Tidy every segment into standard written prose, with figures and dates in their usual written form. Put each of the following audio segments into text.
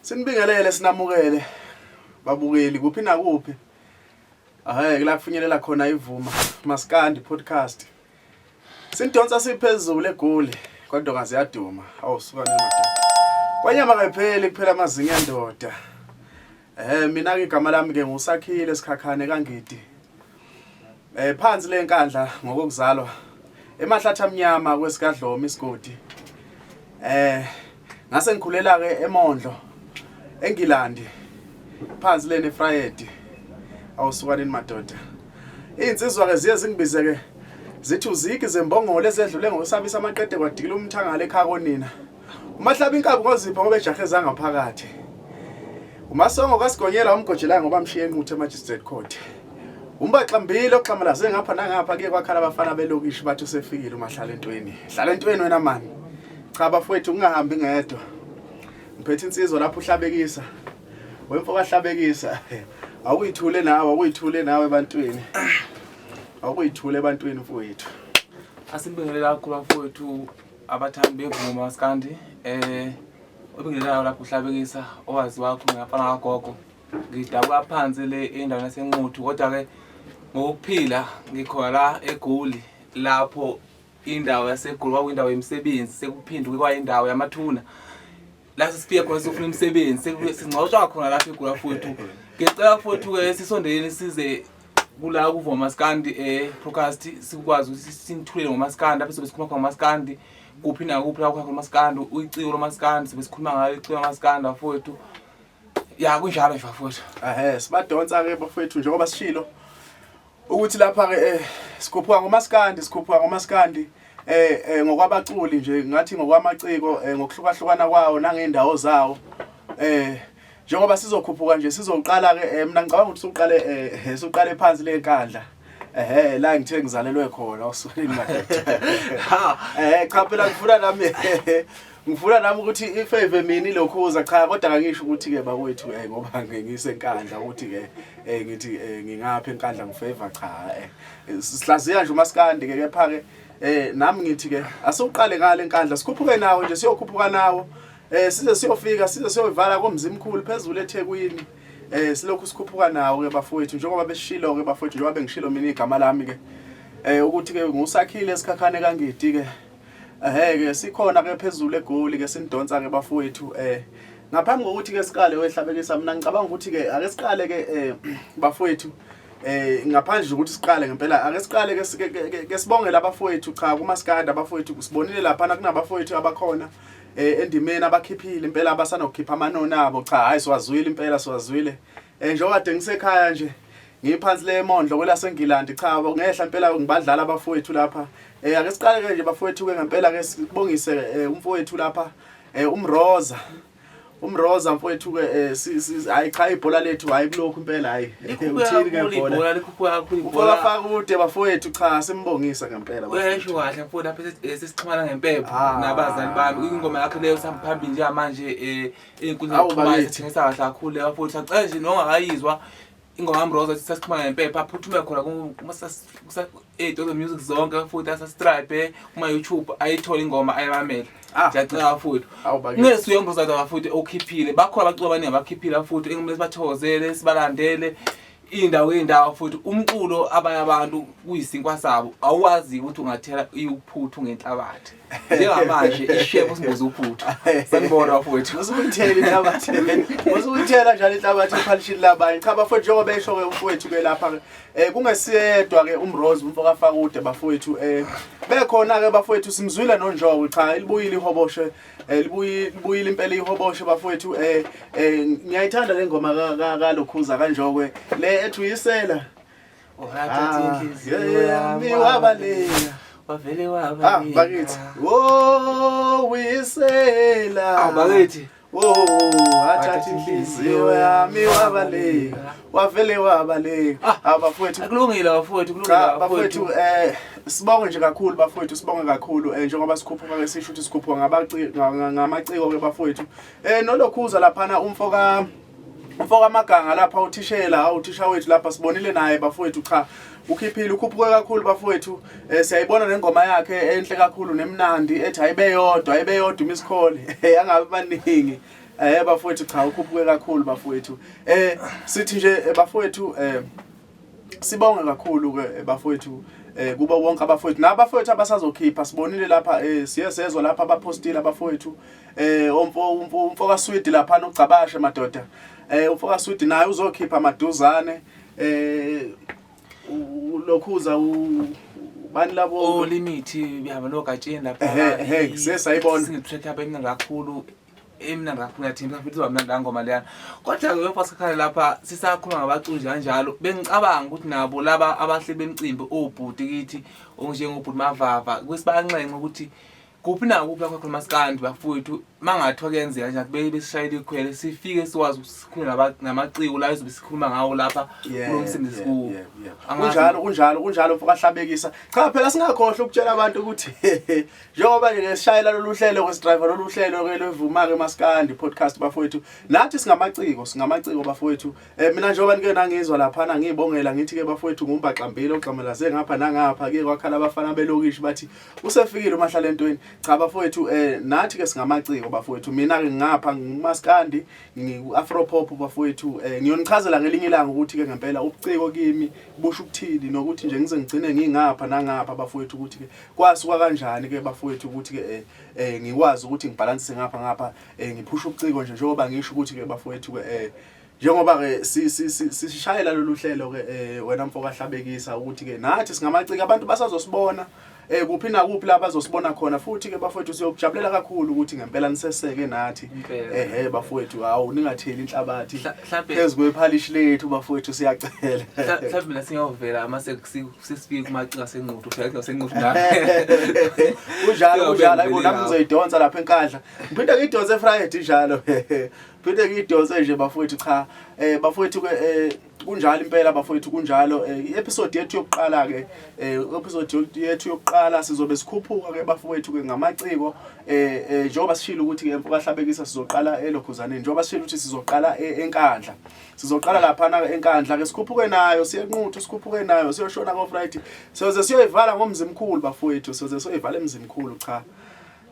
Sinibingelele sinamukele babukeli kuphi na kuphi. La kufinyelela khona ivuma Maskandi podcast. Sinidonsa siphezulu eGoli kodwa ngaze yaduma. Awusuka nemadoda. Kwanyama kayipheli kuphela amazinga endoda. Mina ke igama lami ke nguSakhile Sikhakhane kaNgidi. Phansi lenkandla ngokuzalwa eMahlatha amnyama kwesikadlomo isigodi. Ngase ngikhulela ke eMondlo eNgilandi phansi lene Friday awusuka madoda. Insizwa ke ziye zingibize ke zithi uziki zembongolo ezedlule ngosabisa amaqede kwadikila umthangala ekhaya konina. Umahlaba inkabi ngozipha ngoba ejaheza ngaphakathi. Umasongo kasigonyela umgojela ngoba mshiye enquthe magistrate court. Umbaxambile oxamalaze ngapha nangapha ke kwakhala abafana belokishi bathi usefikile umahlala entweni. Hlala entweni wena mani. Cha bafowethu ungahambi ngedwa. Ngiphethe insizwa lapho uhlabekisa. Wemfoka hlabekisa. Awuyithule nawe ebantwini. Awuyithule ebantwini mfowethu. Asibingelela kakhulu mfowethu abathandi bevuma Maskandi. Ubingelela lapho uhlabekisa owazi wakho ngafana kagogo. Ngidabula phansi le indawo yasenquthu kodwa ke ngokuphila ngikhona la eGoli lapho indawo yaseGoli kwakuyindawo yemisebenzi sekuphindwe kwayindawo yamathuna. La sifike khona sifuna imisebenzi singcotshwa khona lapha eGoli mfowethu. Ngicela mfowethu ke sisondeleni size kula kuvuma Maskandi podcast sikwazi ukuthi sinithulele ngoMaskandi lapho sobe sikhuluma ngoMaskandi kuphi na kuphi la khona Maskandi uyiciko loMaskandi sobe sikhuluma ngayo iciko loMaskandi mfowethu. Ya kunjalo nje mfowethu. Sibadonsa ke bafowethu njengoba sishilo ukuthi lapha ke sikhuphuka ngoMaskandi ngokwabaculi nje ngathi ngokwamaciko ngokuhlukahlukana kwawo nangendawo zawo njengoba sizokhuphuka nje sizoqala ke mina ngicabanga ukuthi suqale phansi lenkandla la ngithe ngizalelwe khona usukwini madoda cha phela ngifuna nami ukuthi ifavor mina ilokhuza cha kodwa kangisho ukuthi ke bakwethu ngoba ngisenkandla ukuthi ke ngithi ngingapha enkandla ngifavor cha sihlaziya nje uMaskandi ke kepha ke nami ngithi ke asuqale ngale enkandla sikhuphuke nawo nje siyokhuphuka nawo size siyovala komzimkhulu phezulu eThekwini silokhu sikhuphuka nawo ke bafowethu njengoba besishilo ke bafowethu njengoba bengishilo mina igama lami ke ukuthi ke nguSakhile Sikhakhane kaNgidi ke ke sikhona ke phezulu eGoli ke sinidonsa ke bafowethu ngaphambi kokuthi ke siqale wehlabekisa mina ngicabanga ukuthi ke ake siqale ke bafowethu ngaphandle ukuthi siqale ngempela ake siqale ke sibonge labafowethu cha kuMaskandi abafowethu sibonile lapha kunabafowethu abakhona endimeni abakhiphile impela abasanokukhipha amanona abo cha hayi siwazwile impela siwazwile njengoba kade ngisekhaya nje ngiphansi leMondlo kwelaseNgilandi cha ngehla impela ngibadlala abafowethu lapha ake siqale ke nje bafowethu ke ngempela ke sibongise umfowethu lapha umroza mfowethu ke hayi cha ibhola lethu hayi kulokhu impela hayi uthini ke ibhola likhuphuka kakhulu ibhola faka kude bafowethu cha simbongisa ngempela uyasho kahle mfowethu lapha sesixhumana ngempepho nabazali bami ingoma yakhe leyo samphambili nje manje inkundla yokuxhumana sithengisa kahle kakhulu bafowethu sacela nje nongakayizwa ingoma yamroza sasixhumana ngempepho aphuthume khona kuma music zonke futhi asa-subscribe kuma YouTube ayithola ingoma ayamamela ngiyacela futhi ngesiyo yomroza futhi okhiphile bakhona abaculi abaningi abakhiphile futhi engomele sibathozele sibalandele indawo futhi umculo abanye abantu kuyisinkwa sabo awazi ukuthi ungathela iuphuthu ngenhlabathi njengamanje ishebo singoze uphuthu sanibona futhi usuyithela inhlabathi usuyithela njalo inhlabathi ephalishini labanye cha bafowethu njengoba besho ke umfowethu ke lapha kungesiyedwa ke umrozi umfoka afaka ude bafowethu bekhona ke bafowethu simzwile noNjongo cha ilibuyile ihoboshe libuyile impela ihoboshe bafowethu ngiyayithanda le ngoma kaLokhuza kaNjokwe le ethi uyisela hathatha inhliziyo yami wabaleka wavele wabaleka bakithi uyisela bakithi hathatha inhliziyo yami wabaleka wavele wabaleka bafowethu akulungile bafowethu kulungile bafowethu sibonge nje kakhulu bafowethu sibonge kakhulu njengoba sikhuphuka ke sisho ukuthi sikhuphuka ngamaciko ke bafowethu noLokhuza laphana umfoka Maganga lapha uthisha wethu lapha sibonile naye bafowethu cha ukhiphile ukhuphuke kakhulu bafowethu siyayibona nengoma yakhe enhle kakhulu nemnandi ethi ayibeyodwa Miss Call angabe baningi Bafowethu cha ukhuphuke kakhulu bafowethu. Sithi nje bafowethu sibonge kakhulu ke bafowethu kuba wonke abafowethu nabafowethu abasazokhipha sibonile lapha siyezezwa lapha abapostile abafowethu umfoka Swidi lapha nogcabashe madoda umfoka Swidi naye uzokhipha maduzane lokhuza bani labo limit bihamba logatsheni lapha sesayibona singitrack up emnandi kakhulu ngathi mhlawumbe izobamnandi ngoma leyana kodwa ke basikhala lapha sisakhuluma ngabaculi kanjalo bengicabanga ukuthi nabo laba abahle bemcimbi obhuti kithi onjengobhuti Mavava kwesibanxenxe ukuthi kuphi na kuphi lapha kuMaskandi bafowethu mangathiwa kuyenzeka nje kube besishayile ikhwele sifike sikwazi ukusikhuluma namaciko la ezobe sikhuluma ngawo lapha kulomsebenzi ku kunjalo mfoka Hlabekisa cha phela singakhohle ukutshela abantu ukuthi njengoba nje sishayela lolu hlelo kwesidrayiva lolu hlelo ke levuma ke Maskandi podcast bafowethu nathi singamaciko bafowethu mina njengoba nike nangizwa lapha ngibongela ngithi ke bafowethu ngumbaxambile ogxamelaze ngapha nangapha ke kwakhala abafana belokishi bathi usefikile uMahlala entweni cha bafowethu nathi ke singamaciko bafowethu mina ke ngapha nguMaskandi ngiu-Afropop bafowethu ngiyonichazela ngelinye ilanga ukuthi ke ngempela ubuciko kimi busho ukuthini nokuthi nje ngize ngigcine ngingapha nangapha bafowethu ukuthi ke kwasuka kanjani ke bafowethu ukuthi ke ngikwazi ukuthi ngibalansise ngapha ngiphusha ubuciko nje njengoba ngisho ukuthi ke bafowethu ke njengoba ke sishayela lolu hlelo ke wena mfoka Hlabekisa ukuthi ke nathi singamaciko abantu basazosibona kuphi na kuphi la bazosibona khona futhi ke bafowethu siyokujabulela kakhulu ukuthi ngempela niseseke nathi bafowethu hawu ningatheli inhlabathi phezulu kwephalishi lethu bafowethu siyacela mhlawumbe mina singavela amase sisifike kumacika senquthu phela senquthu na unjalo nami ngizoyidonsa lapha enkandla ngiphinde ngidonse Friday njalo phinde ngidonse nje bafowethu cha bafowethu ke kunjalo impela bafowethu kunjalo episode yethu yokuqala ke episode yethu yokuqala sizobe sikhuphuka ke bafowethu ke ngamaciko njengoba sishilo ukuthi ke mfoka Hlabekisa sizoqala elokhuzaneni njengoba sishilo ukuthi sizoqala enkandla sizoqala lapha na enkandla ke sikhuphuke nayo siyenquthu sikhuphuke nayo siyoshona ko Friday siyoze siyoyivala ngomzimkhulu bafowethu siyoze siyoyivala emzimkhulu cha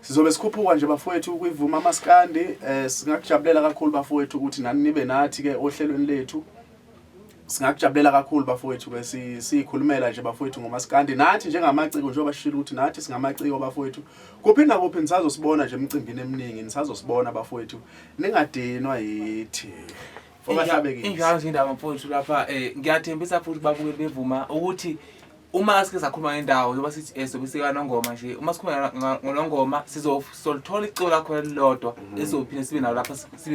sizobe sikhuphuka nje bafowethu kuyivuma Maskandi singakujabulela kakhulu bafowethu ukuthi nani nibe nathi ke ohlelweni lethu singakujabulela kakhulu bafowethu ke sikhulumela nje bafowethu ngoMaskandi nathi njengamaciko njengoba sishilo ukuthi nathi singamaciko bafowethu kuphinda kuphi nisazosibona nje emcimbini eminingi nisazosibona bafowethu ningadinwa yithi Mfoka Hlabekisa injalo nje indaba mfowethu lapha ngiyathembisa futhi babukeli bevuma ukuthi uma sike sakhuluma ngendawo yoba sithi sobe sika Nongoma nje uma sikhuluma ngoNongoma sizolithola iciko lakho elilodwa esophinde sibe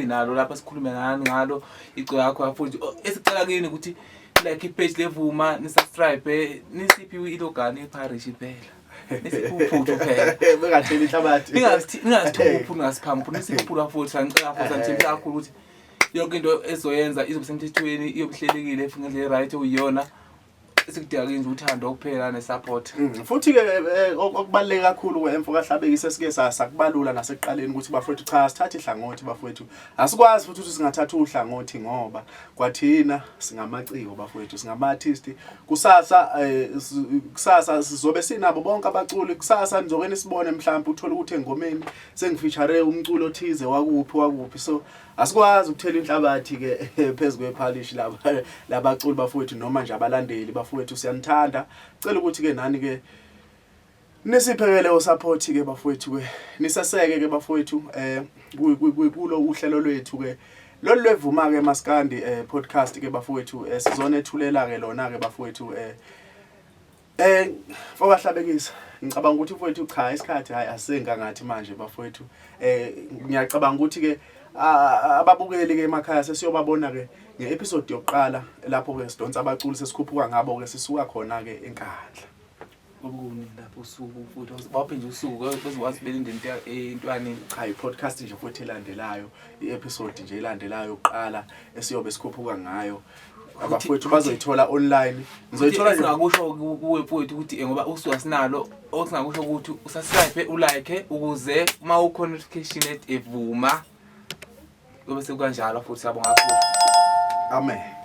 nalo lapha sikhulume ngalo iciko lakho futhi esicela kini ukuthi like ipage levuma nisubscribe nisiphi ilogani eparish phela nisiphuphuto phela bengatheli inhlabathi ningazithuphu ngasiphampu nisiphula futhi ngicela futhi ngithemba kakhulu ukuthi yonke into ezoyenza izobe semthethweni iyobuhlelekile futhi ngendlela right uyiyona sikudinga nje uthando kuphela nesupport futhi ke okubaleka kakhulu ke Mfoka Hlabekisa sike sakubalula nasekuqaleni ukuthi bafowethu cha sithathe ihlangothi bafowethu asikwazi futhi ukuthi singathatha uhlangothi ngoba kwathina singamaciko bafowethu singama-artist kusasa sizobe sinabo bonke abaculi kusasa nizokene sibone mhlawumbe uthola ukuthi engomeni sengifeature umculo othize wakuphi so asikwazi ukuthela inhlabathi ke phezulu kwephalishi labaculi bafowethu noma nje abalandeli bafowethu siyanithanda cela ukuthi ke nani ke nisiphekele usupport ke bafowethu ke nisaseke ke bafowethu kulo uhlelo lwethu ke lolu lwevuma ke Maskandi podcast ke bafowethu sizonethulela ke lona ke bafowethu Mfoka Hlabekisa ngicabanga ukuthi mfowethu cha isikhathi hayi asenga ngathi manje bafowethu ngiyacabanga ukuthi ke ababukeli ke emakhaya sesiyobabona ke ngeepisode yokuqala lapho ke sidonsa abaculi sesikhuphuka ngabo ke sisuka khona ke enkandla ubuni lapho usuku futhi baphe nje usuku bezokwazi belinde entwaneni cha i-podcast nje futhi elandelayo i-episode nje elandelayo yokuqala esiyobe sikhuphuka ngayo abafowethu bazoyithola online ngizoyithola nje ngakusho kuwe mfowethu ukuthi ngoba usuku asinalo osingakusho ukuthi usubscribe ulike ukuze uma u notification evuma kube sekanjalo futhi siyabonga kakhulu amen